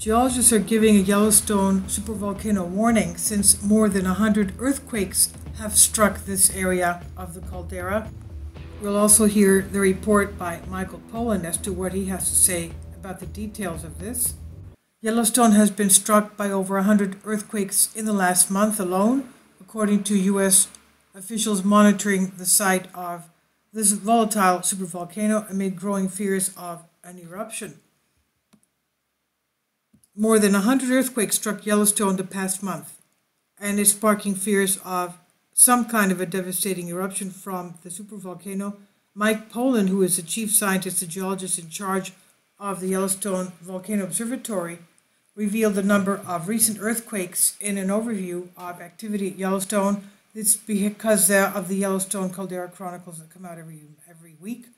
Geologists are giving a Yellowstone supervolcano warning since more than 100 earthquakes have struck this area of the caldera. We'll also hear the report by Michael Pollan as to what he has to say about the details of this. Yellowstone has been struck by over 100 earthquakes in the last month alone, according to U.S. officials monitoring the site of this volatile supervolcano amid growing fears of an eruption. More than 100 earthquakes struck Yellowstone the past month, and is sparking fears of some kind of a devastating eruption from the supervolcano. Mike Pollan, who is the chief scientist and geologist in charge of the Yellowstone Volcano Observatory, revealed the number of recent earthquakes in an overview of activity at Yellowstone. It's because of the Yellowstone Caldera Chronicles that come out every week,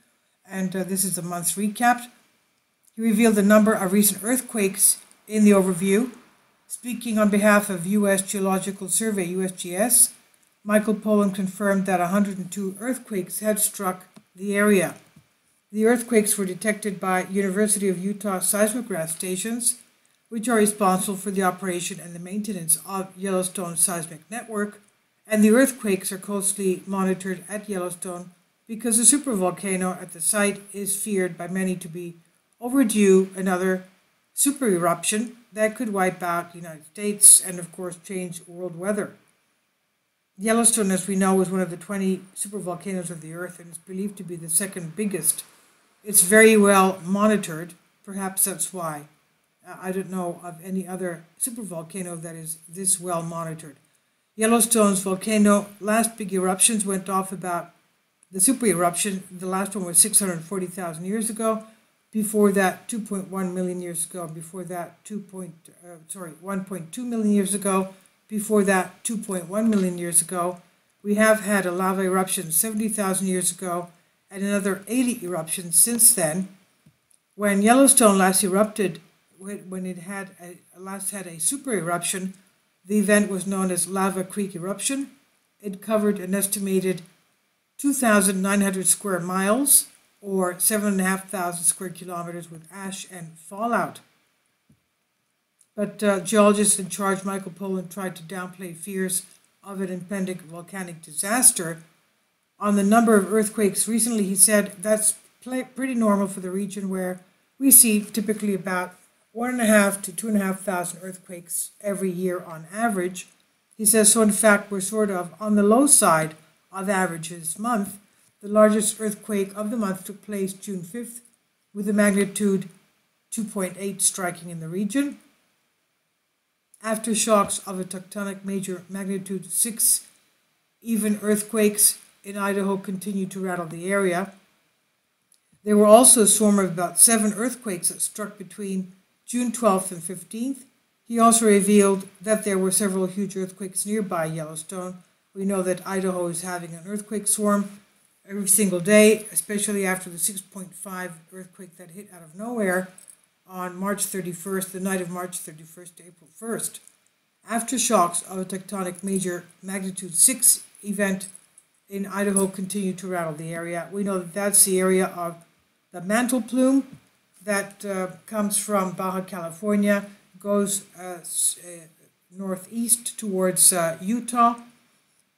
and this is the month's recap. He revealed the number of recent earthquakes in the overview. Speaking on behalf of U.S. Geological Survey, USGS, Michael Pollan confirmed that 102 earthquakes had struck the area. The earthquakes were detected by University of Utah seismograph stations, which are responsible for the operation and the maintenance of Yellowstone's seismic network, and the earthquakes are closely monitored at Yellowstone because the supervolcano at the site is feared by many to be overdue another super eruption that could wipe out the United States and, of course, change world weather. Yellowstone, as we know, is one of the 20 supervolcanoes of the Earth and is believed to be the second biggest. It's very well monitored. Perhaps that's why. I don't know of any other supervolcano that is this well monitored. Yellowstone's volcano last big eruptions went off about the super eruption. The last one was 640,000 years ago. Before that, 2.1 million years ago. Before that, 1.2 million years ago. Before that, 2.1 million years ago. We have had a lava eruption 70,000 years ago and another 80 eruptions since then. When Yellowstone last erupted, when it had last had a super eruption, the event was known as Lava Creek eruption. It covered an estimated 2,900 square miles, or 7,500 square kilometers, with ash and fallout. But geologist in charge, Michael Pollan, tried to downplay fears of an impending volcanic disaster. On the number of earthquakes recently, he said that's pretty normal for the region, where we see typically about 1,500 to 2,500 earthquakes every year on average. He says, so in fact, we're sort of on the low side of average this month. The largest earthquake of the month took place June 5th, with a magnitude 2.8 striking in the region. Aftershocks of a tectonic major magnitude 6, even earthquakes in Idaho continued to rattle the area. There were also a swarm of about 7 earthquakes that struck between June 12th and 15th. He also revealed that there were several huge earthquakes nearby Yellowstone. We know that Idaho is having an earthquake swarm every single day, especially after the 6.5 earthquake that hit out of nowhere on March 31st, the night of March 31st to April 1st. Aftershocks of a tectonic major magnitude 6 event in Idaho continue to rattle the area. We know that that's the area of the mantle plume that comes from Baja California, goes northeast towards Utah.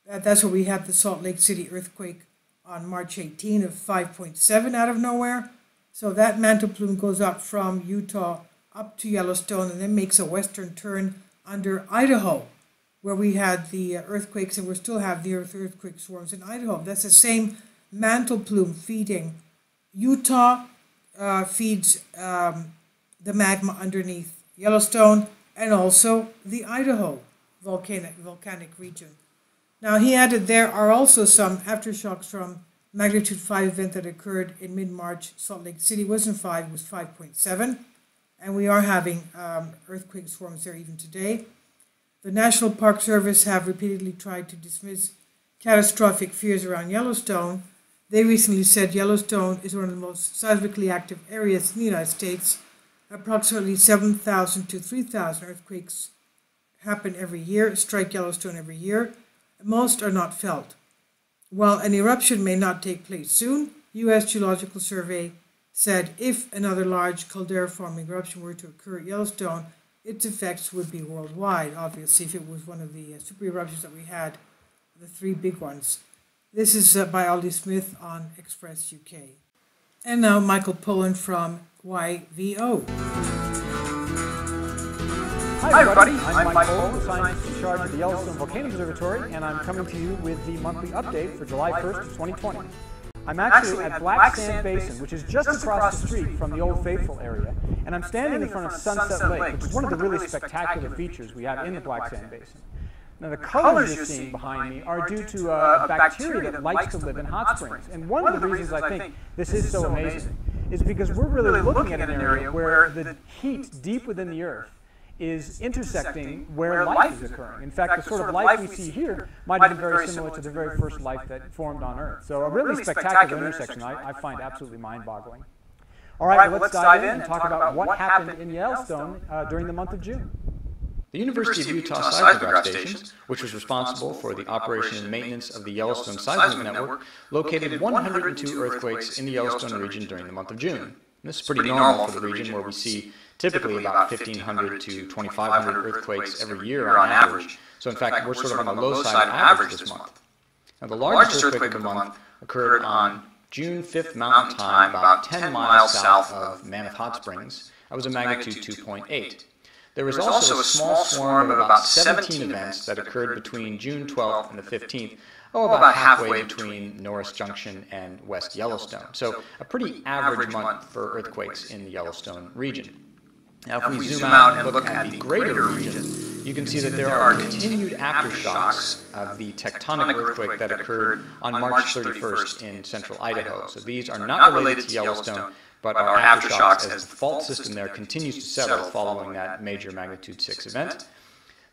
That's where we had the Salt Lake City earthquake on March 18 of 5.7 out of nowhere. So that mantle plume goes up from Utah up to Yellowstone and then makes a western turn under Idaho, where we had the earthquakes, and we still have the earthquake swarms in Idaho. That's the same mantle plume feeding Utah, feeds the magma underneath Yellowstone, and also the Idaho volcanic region. Now, he added there are also some aftershocks from magnitude 5 event that occurred in mid-March. Salt Lake City wasn't 5, it was 5.7. And we are having earthquake swarms there even today. The National Park Service have repeatedly tried to dismiss catastrophic fears around Yellowstone. They recently said Yellowstone is one of the most seismically active areas in the United States. Approximately 7,000 to 3,000 earthquakes happen every year, strike Yellowstone every year. Most are not felt. While an eruption may not take place soon, U.S. Geological Survey said if another large caldera-forming eruption were to occur at Yellowstone, its effects would be worldwide, obviously, if it was one of the super eruptions that we had, the three big ones. This is by Aldi Smith on Express UK. And now Michael Pullen from YVO. Hi everybody, I'm Mike Pullen, scientist in charge of the Yellowstone Volcano Observatory, and I'm coming to you with the monthly update for July 1st of 2020. I'm actually at Black Sand Basin, which is just across the street from the Old Faithful area, and I'm standing in front of Sunset Lake, which is one of the really spectacular features we have in the Black Sand Basin. Now the colors you're seeing behind me are due to a bacteria that likes to live in hot springs, and one of the reasons I think this is so amazing is because we're really looking at an area where the heat deep within the Earth is intersecting where life is occurring. In fact, the sort of life we see here might have been very similar to the very first life that formed on Earth. So a really spectacular intersection I find absolutely mind-boggling. All right, well, let's dive in and talk about what happened in Yellowstone during the month of June. The University of Utah Seismograph Stations, which was responsible for the operation and maintenance of the Yellowstone Seismic Network, located 102 earthquakes in the Yellowstone region during the month of June. This is pretty normal for the region, where we see typically about 1,500 to 2,500 earthquakes every year on average. So in fact, we're sort of on the low side of average this month. Now the largest earthquake of the month occurred on June 5th Mountain Time, about 10 miles south of Mammoth Hot Springs. That was a magnitude 2.8. There was also a small swarm of about 17 events that occurred between June 12th and the 15th, about halfway between Norris Junction and West Yellowstone. So a pretty average month for earthquakes in the Yellowstone region. Now if we zoom out and look at the greater region, you can see that there are continued aftershocks of the tectonic earthquake that occurred on March 31st in central Idaho. So these are not related to Yellowstone, but are aftershocks as the fault system there continues to settle following that major magnitude 6 event.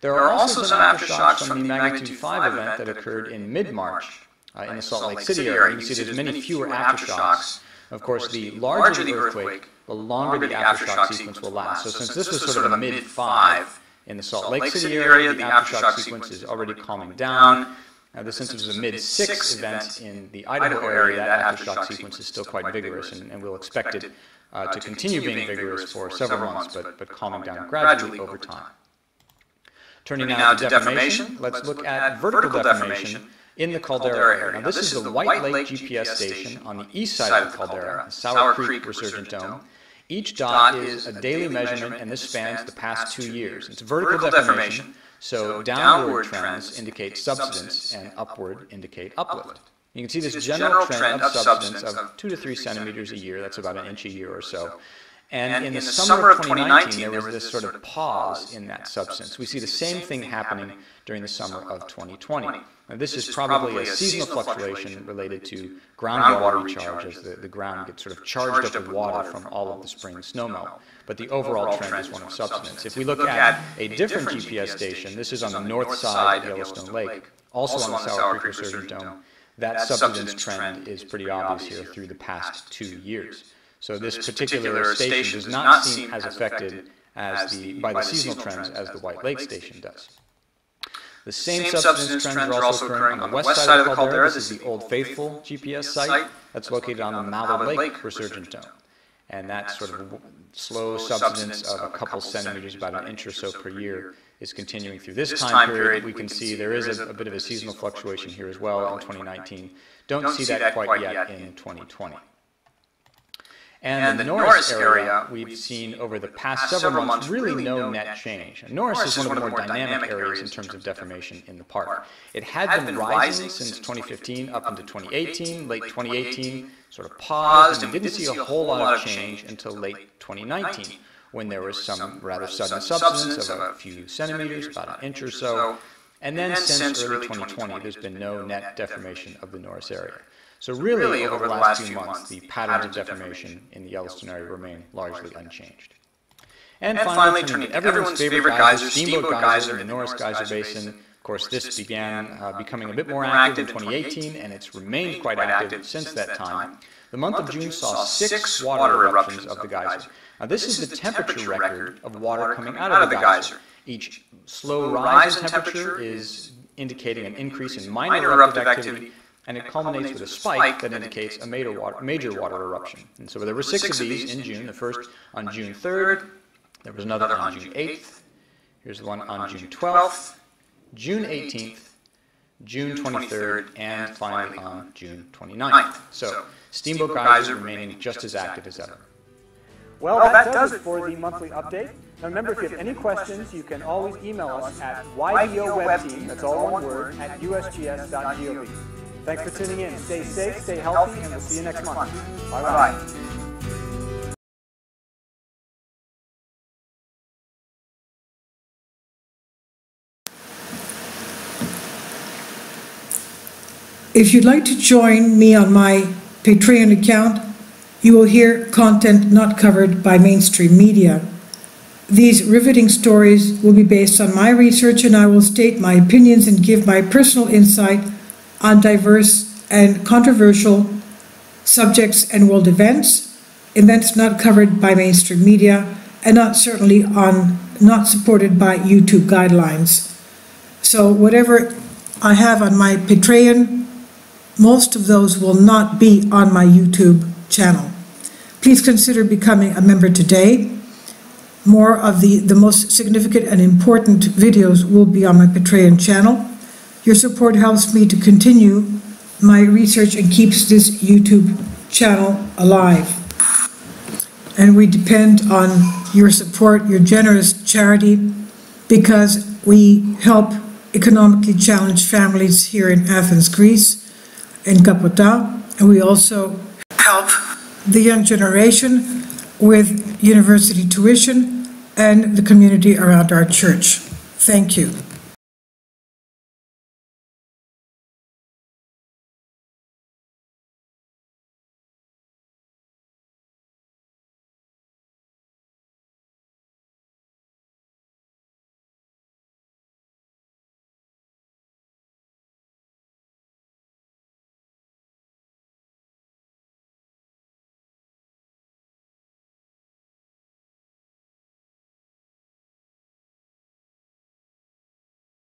There are also some aftershocks from the magnitude 5 event that occurred in mid-March in the Salt Lake City area. You can see there's many fewer aftershocks. Of course, the larger the earthquake, the longer the aftershock sequence will last. So since this was sort of a mid-5 in the Salt Lake City area, the aftershock sequence is already calming down. Since it was a mid-6 event in the Idaho area, that aftershock sequence is still quite vigorous, and we'll expect it to continue being vigorous for several months, but calming down gradually over time. Turning now to deformation, let's look at vertical deformation in the caldera area. Now this is the White Lake GPS station on the east side of the caldera, the Sour Creek Resurgent Dome. Each dot is a daily measurement, and this spans the past 2 years. It's vertical deformation, so downward trends indicate subsidence and upward indicate uplift. You can see this general trend of subsidence of 2 to 3 centimeters a year. That's about an inch a year or so. And in the summer of 2019, there was this sort of pause in that substance. We see the same thing happening during the summer of 2020. Now, this is probably a seasonal fluctuation related to groundwater recharge, as the ground gets sort of charged up with water from all of the spring snowmelt. But the overall trend is one of subsidence. If we look at a different GPS station, this is on the north side of Yellowstone Lake, also on the Sour Creek Resurgent Dome, that subsidence trend is pretty obvious here through the past 2 years. So this particular station does not seem as affected by the seasonal trends as the White Lake station does. The same subsidence trends are also occurring on the west side of the caldera. This is the Old Faithful GPS site that's located on the Mallard Lake Resurgent Dome. And that sort of slow subsidence of a couple centimeters, about an inch or so per year, is continuing through this time period. We can see there is a bit of a seasonal fluctuation here as well in 2019. Don't see that quite yet in 2020. And in the Norris area, we've seen over the past several months really no net change. And Norris is one of the more dynamic areas in terms of deformation in the park. It had been rising since 2015 up into 2018. Late 2018 sort of paused, and we didn't see a whole lot of change until late 2019, when there was some rather sudden subsidence of a few centimeters, about an inch or so. And then since early 2020, there's been no net deformation of the Norris area. So really, over the last few months, the patterns of deformation in the Yellowstone area remain largely unchanged. And finally, turning to everyone's favorite geyser, Steamboat Geyser in the Norris Geyser Basin. Of course, this began becoming a bit more active in 2018, and it's remained quite active since that time. The month of June saw 6 water eruptions of the geyser. Now, this is the temperature record of water coming out of the geyser. Each slow rise in temperature is indicating an increase in minor eruptive activity, and it culminates with a spike that indicates a major water eruption. And so there were 6 of these in June, the first on June 3rd, there was another on June 8th, Here's the one on June 12th, June 18th, June 23rd, and finally on June 29th. So, Steamboat Geyser remaining just as active as ever. Well, that does it for the monthly update. Now remember, if you have any questions, you can always email us at ydowebteam, that's all one word, at usgs.gov. Thanks for tuning in. Stay safe, stay healthy, and we'll see you next month. Bye-bye. If you'd like to join me on my Patreon account, you will hear content not covered by mainstream media. These riveting stories will be based on my research, and I will state my opinions and give my personal insight on diverse and controversial subjects and world events not covered by mainstream media, and not supported by YouTube guidelines. So whatever I have on my Patreon, most of those will not be on my YouTube channel. Please consider becoming a member today. More of the most significant and important videos will be on my Patreon channel. Your support helps me to continue my research and keeps this YouTube channel alive. And we depend on your support, your generous charity, because we help economically challenged families here in Athens, Greece, in Kapota, and we also help the young generation with university tuition and the community around our church. Thank you.